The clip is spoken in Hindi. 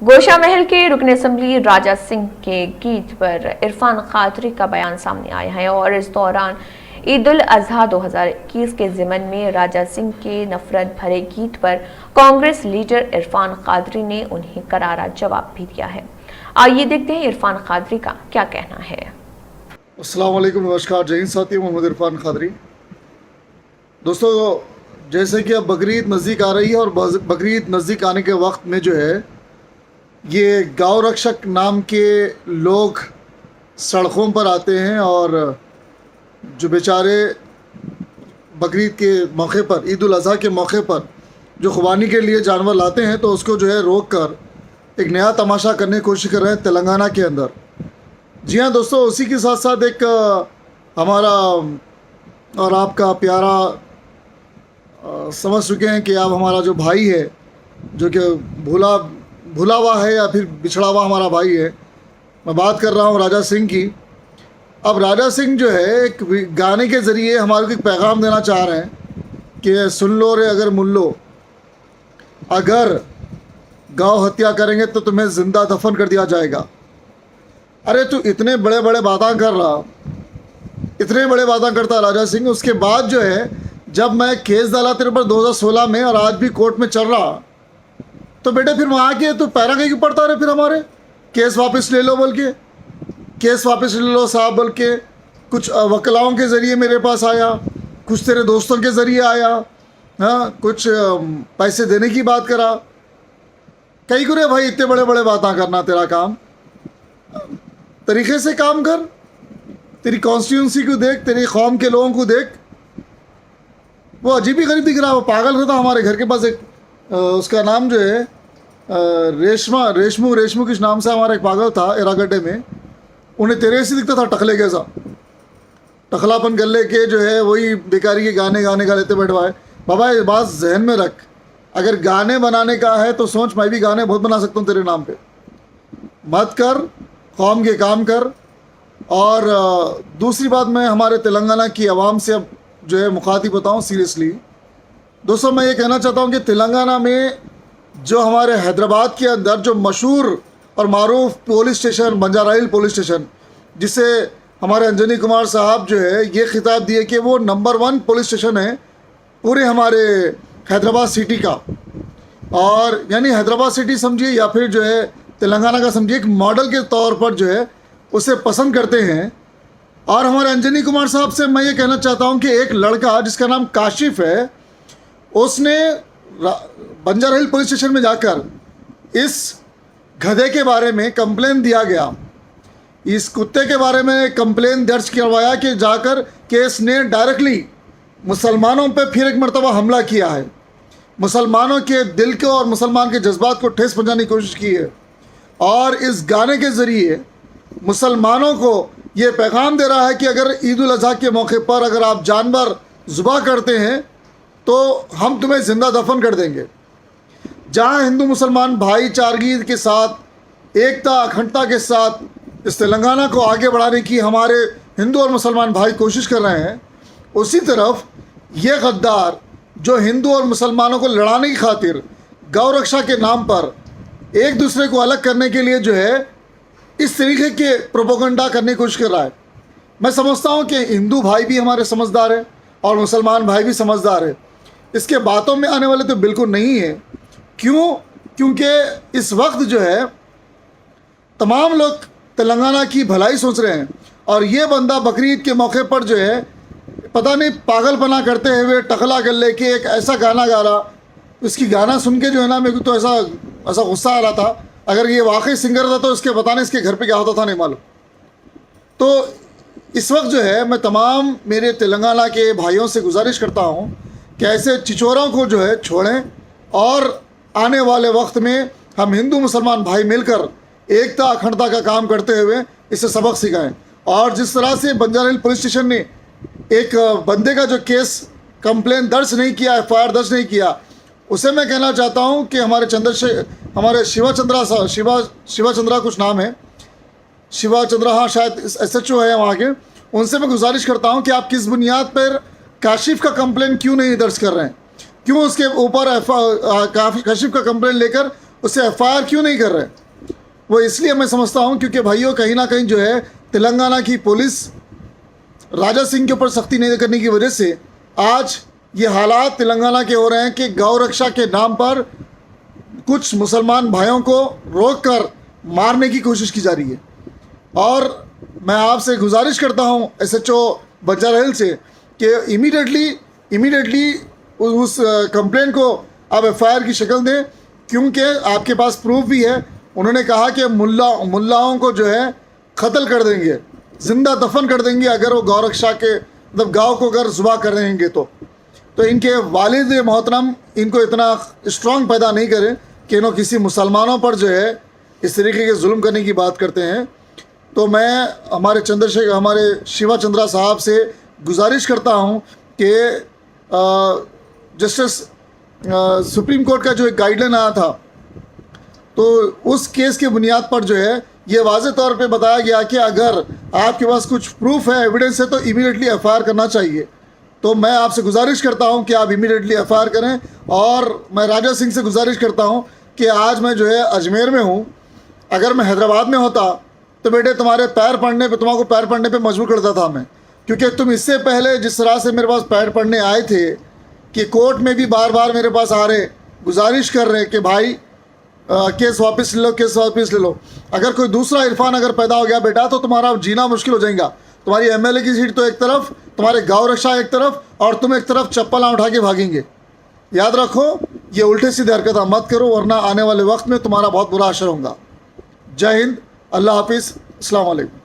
गोशा महल के रुकन असम्बली राजा सिंह के गीत पर इरफान कादरी का बयान सामने आया है और इस दौरान ईद उल अजहा 2021 के ज़िमन में राजा सिंह के नफरत भरे गीत पर कांग्रेस लीडर इरफान कादरी ने उन्हें करारा जवाब भी दिया है। आइए देखते हैं इरफान कादरी का क्या कहना है। अस्सलाम वालेकुम, नमस्कार, जय हिंद साथियों। मोहम्मद इरफान कादरी। दोस्तों, जैसे कि अब बकरीद नज़दीक आ रही है और बकरीद नज़दीक आने के वक्त में जो है ये गौ रक्षक नाम के लोग सड़कों पर आते हैं और जो बेचारे बकरीद के मौके पर, ईद उल अज़हा के मौके पर जो क़ुर्बानी के लिए जानवर लाते हैं, तो उसको जो है रोक कर एक नया तमाशा करने की कोशिश कर रहे हैं तेलंगाना के अंदर। जी हाँ दोस्तों, उसी के साथ साथ एक हमारा और आपका प्यारा समझ चुके हैं कि आप हमारा जो भाई है, जो कि भूला हुआ है या फिर बिछड़ा हुआ हमारा भाई है, मैं बात कर रहा हूँ राजा सिंह की। अब राजा सिंह जो है एक गाने के ज़रिए हमारे को एक पैगाम देना चाह रहे हैं कि सुन लो रे अगर मुन लो, अगर गौ हत्या करेंगे तो तुम्हें ज़िंदा दफन कर दिया जाएगा। अरे तू इतने बड़े बड़े बातें कर रहा, इतने बड़े बातें करता राजा सिंह। उसके बाद जो है जब मैं केस डाला तेरे पर 2016 में और आज भी कोर्ट में चल रहा, तो बेटे फिर वहाँ के तो पैरा कहीं पड़ता रहे, फिर हमारे केस वापस ले लो बोल के, केस वापस ले लो साहब बोल के। कुछ वकलाओं के ज़रिए मेरे पास आया, कुछ तेरे दोस्तों के ज़रिए आया, हाँ, कुछ पैसे देने की बात करा। कई गुरे भाई इतने बड़े बड़े बातें करना तेरा काम, तरीके से काम कर। तेरी कॉन्स्टिट्यूंसी को देख, तेरी कौम के लोगों को देख, वो अजीब ही गरीब दिख रहा है। वो पागल रहता। हमारे घर के पास एक उसका नाम जो है रेशमू किस नाम से हमारा एक पागल था एरागड्डे में। उन्हें तेरे से दिखता था, टकले के सा टकलापन कर ले के जो है वही बेकारी के गाने गा लेते बैठवाए। बाबा ये बात जहन में रख, अगर गाने बनाने का है तो सोच, मैं भी गाने बहुत बना सकता हूँ तेरे नाम पे। मत कर, कौम के काम कर। और दूसरी बात, मैं हमारे तेलंगाना की आवाम से अब जो है मुखातिब होता हूँ सीरियसली। दोस्तों, मैं ये कहना चाहता हूँ कि तेलंगाना में जो हमारे हैदराबाद के अंदर जो मशहूर और मारूफ पुलिस स्टेशन बंजारा हिल पुलिस स्टेशन, जिसे हमारे अंजनी कुमार साहब जो है ये खिताब दिए कि वो नंबर 1 पुलिस स्टेशन है पूरे हमारे हैदराबाद सिटी का। और यानी हैदराबाद सिटी समझिए या फिर जो है तेलंगाना का समझिए, एक मॉडल के तौर पर जो है उसे पसंद करते हैं। और हमारे अंजनी कुमार साहब से मैं ये कहना चाहता हूँ कि एक लड़का जिसका नाम काशिफ है, उसने बंजारा हिल पुलिस स्टेशन में जाकर इस गधे के बारे में कंप्लेन दिया गया, इस कुत्ते के बारे में कंप्लेन दर्ज करवाया कि जाकर केस ने डायरेक्टली मुसलमानों पे फिर एक मरतबा हमला किया है, मुसलमानों के दिल को और मुसलमान के जज्बात को ठेस पहुंचाने की कोशिश की है। और इस गाने के ज़रिए मुसलमानों को ये पैगाम दे रहा है कि अगर ईद उल अज़हा के मौके पर अगर आप जानवर ज़ुबा करते हैं तो हम तुम्हें ज़िंदा दफन कर देंगे। जहाँ हिंदू मुसलमान भाईचारगी के साथ, एकता अखंडता के साथ इस तेलंगाना को आगे बढ़ाने की हमारे हिंदू और मुसलमान भाई कोशिश कर रहे हैं, उसी तरफ ये गद्दार जो हिंदू और मुसलमानों को लड़ाने की खातिर गौ रक्षा के नाम पर एक दूसरे को अलग करने के लिए जो है इस तरीके के प्रोपोगंडा करने की कोशिश कर रहा है। मैं समझता हूँ कि हिंदू भाई भी हमारे समझदार है और मुसलमान भाई भी समझदार है, इसके बातों में आने वाले तो बिल्कुल नहीं है। क्यों? क्योंकि इस वक्त जो है तमाम लोग तेलंगाना की भलाई सोच रहे हैं और ये बंदा बकरीद के मौके पर जो है पता नहीं पागलपना करते हुए टकला कर लेके एक ऐसा गाना गा रहा। उसकी गाना सुन के जो है ना, मेरे को तो ऐसा गुस्सा आ रहा था। अगर ये वाकई सिंगर था तो इसके पता नहीं इसके घर पे क्या होता था, नहीं मालूम। तो इस वक्त जो है मैं तमाम मेरे तेलंगाना के भाइयों से गुजारिश करता हूँ कि ऐसे चिचोरों को जो है छोड़ें और आने वाले वक्त में हम हिंदू मुसलमान भाई मिलकर एकता अखंडता का काम करते हुए इसे सबक सिखाएं। और जिस तरह से बंजारा हिल पुलिस स्टेशन ने एक बंदे का जो केस कंप्लेन दर्ज नहीं किया, FIR दर्ज नहीं किया, उसे मैं कहना चाहता हूँ कि हमारे शिवा चंद्रा कुछ नाम है, शिवा चंद्रा, हाँ शायद SHO है वहाँ के, उनसे मैं गुजारिश करता हूँ कि आप किस बुनियाद पर काशिफ का कंप्लेन क्यों नहीं दर्ज कर रहे हैं, क्यों उसके ऊपर काशिफ का कंप्लेन लेकर उससे FIR क्यों नहीं कर रहे? वो इसलिए मैं समझता हूँ क्योंकि भाइयों कहीं ना कहीं जो है तेलंगाना की पुलिस राजा सिंह के ऊपर सख्ती नहीं करने की वजह से आज ये हालात तेलंगाना के हो रहे हैं कि गौ रक्षा के नाम पर कुछ मुसलमान भाइयों को रोककर मारने की कोशिश की जा रही है। और मैं आपसे गुजारिश करता हूं SHO बंजारा हिल से कि इमीडिएटली उस कंप्लेंट को आप FIR की शक्ल दें, क्योंकि आपके पास प्रूफ भी है। उन्होंने कहा कि मुल्लाओं को जो है कत्ल कर देंगे, जिंदा दफन कर देंगे अगर वो गौ रक्षा के मतलब गाँव को अगर जुबा कर रहेंगे तो इनके वालिद मोहतरम इनको इतना स्ट्रांग पैदा नहीं करें कि इन्हों किसी मुसलमानों पर जो है इस तरीके के जुल्म करने की बात करते हैं। तो मैं हमारे शिवा चंद्रा साहब से गुजारिश करता हूं कि जस्टिस सुप्रीम कोर्ट का जो एक गाइडलाइन आया था तो उस केस के बुनियाद पर जो है ये वाज़े तौर पे बताया गया कि अगर आपके पास कुछ प्रूफ है, एविडेंस है, तो इमीडिएटली FIR करना चाहिए। तो मैं आपसे गुजारिश करता हूं कि आप इमीडिएटली FIR करें। और मैं राजा सिंह से गुजारिश करता हूं कि आज मैं जो है अजमेर में हूं, अगर मैं हैदराबाद में होता तो बेटे तुम्हारे तुम्हारे पैर पड़ने पे मजबूर करता था मैं, क्योंकि तुम इससे पहले जिस तरह से मेरे पास पैर पड़ने आए थे कि कोर्ट में भी बार बार मेरे पास आ रहे, गुजारिश कर रहे कि भाई केस वापस ले लो। अगर कोई दूसरा इरफान अगर पैदा हो गया बेटा तो तुम्हारा जीना मुश्किल हो जाएगा। तुम्हारी MLA की सीट तो एक तरफ, तुम्हारे गाँव रक्षा एक तरफ, और तुम एक तरफ चप्पल उठा के भागेंगे। याद रखो, ये उल्टे सीधे हरकत मत करो, वरना आने वाले वक्त में तुम्हारा बहुत बुरा असर होगा। जय हिंद, अल्लाह हाफिज़, अस्सलाम वालेकुम।